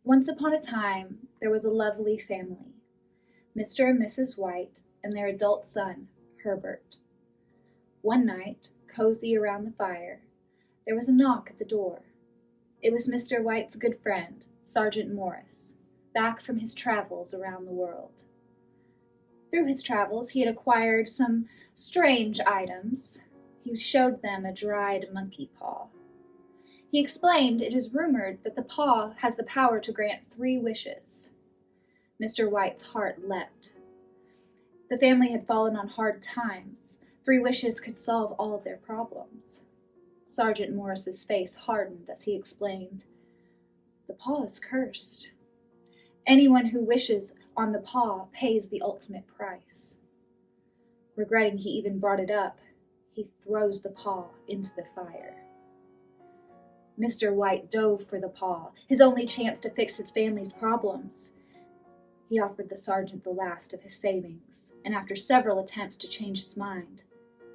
Once upon a time, there was a lovely family, Mr. and Mrs. White and their adult son, Herbert. One night, cozy around the fire, there was a knock at the door. It was Mr. White's good friend, Sergeant Morris, back from his travels around the world. Through his travels, he had acquired some strange items. He showed them a dried monkey paw. He explained it is rumored that the paw has the power to grant 3 wishes. Mr. White's heart leapt. The family had fallen on hard times. 3 wishes could solve all of their problems. Sergeant Morris's face hardened as he explained, "The paw is cursed. Anyone who wishes on the paw pays the ultimate price." Regretting he even brought it up, he throws the paw into the fire. Mr. White dove for the paw, his only chance to fix his family's problems. He offered the sergeant the last of his savings, and after several attempts to change his mind,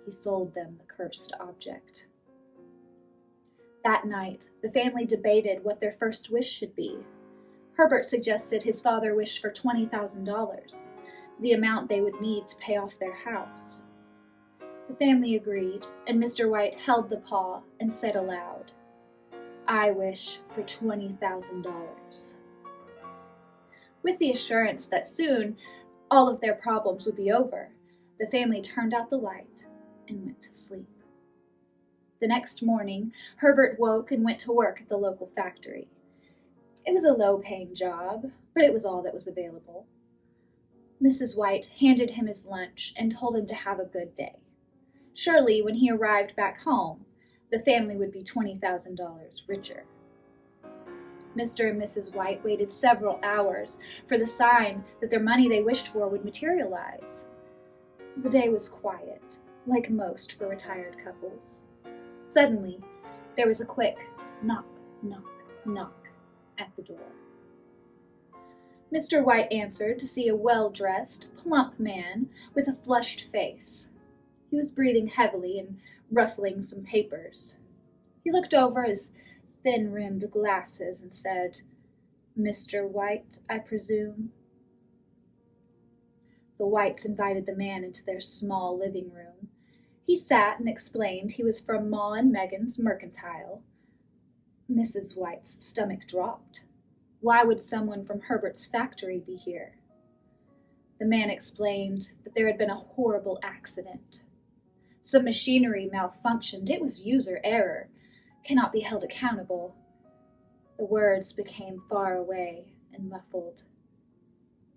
he sold them the cursed object. That night, the family debated what their first wish should be. Herbert suggested his father wish for $20,000, the amount they would need to pay off their house. The family agreed, and Mr. White held the paw and said aloud, "I wish for $20,000. With the assurance that soon all of their problems would be over, the family turned out the light and went to sleep. The next morning, Herbert woke and went to work at the local factory. It was a low-paying job, but it was all that was available. Mrs. White handed him his lunch and told him to have a good day. Surely, when he arrived back home, the family would be $20,000 richer. Mr. and Mrs. White waited several hours for the sign that their money they wished for would materialize. The day was quiet, like most for retired couples. Suddenly, there was a quick knock, knock, knock at the door. Mr. White answered to see a well-dressed, plump man with a flushed face. He was breathing heavily and ruffling some papers. He looked over his thin-rimmed glasses and said, "Mr. White, I presume?" The Whites invited the man into their small living room. He sat and explained he was from Ma and Megan's Mercantile. Mrs. White's stomach dropped. Why would someone from Herbert's factory be here? The man explained that there had been a horrible accident. Some machinery malfunctioned. It was user error. Cannot be held accountable. The words became far away and muffled.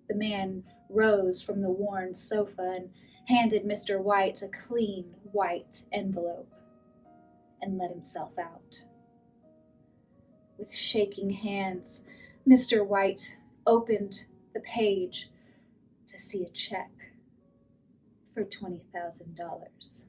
The man rose from the worn sofa and handed Mr. White a clean white envelope and let himself out. With shaking hands, Mr. White opened the page to see a check for $20,000.